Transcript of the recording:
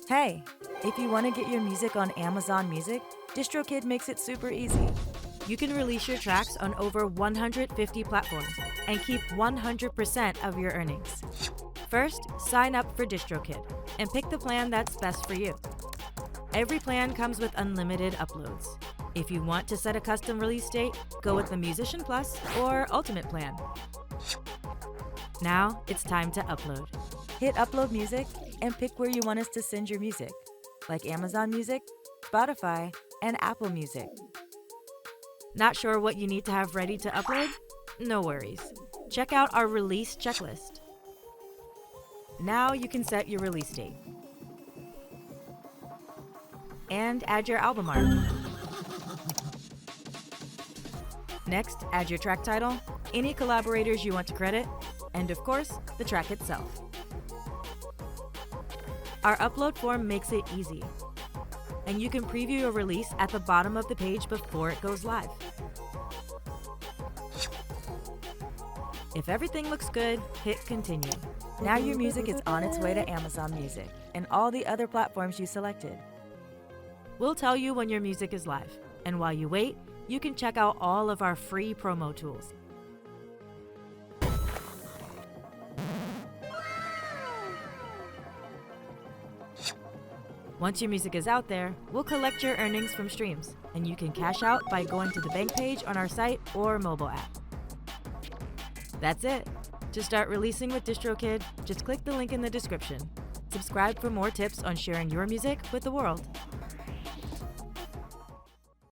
Hey, if you want to get your music on Amazon Music, DistroKid makes it super easy. You can release your tracks on over 150 platforms and keep 100% of your earnings. First, sign up for DistroKid and pick the plan that's best for you. Every plan comes with unlimited uploads. If you want to set a custom release date, go with the Musician Plus or Ultimate plan. Now it's time to upload. Hit Upload Music and pick where you want us to send your music, like Amazon Music, Spotify, and Apple Music. Not sure what you need to have ready to upload? No worries. Check out our release checklist. Now you can set your release date. And add your album art. Next, add your track title, any collaborators you want to credit, and of course, the track itself. Our upload form makes it easy, and you can preview your release at the bottom of the page before it goes live. If everything looks good, hit continue. Now your music is on its way to Amazon Music and all the other platforms you selected. We'll tell you when your music is live, and while you wait, you can check out all of our free promo tools. Once your music is out there, we'll collect your earnings from streams, and you can cash out by going to the bank page on our site or mobile app. That's it. To start releasing with DistroKid, just click the link in the description. Subscribe for more tips on sharing your music with the world.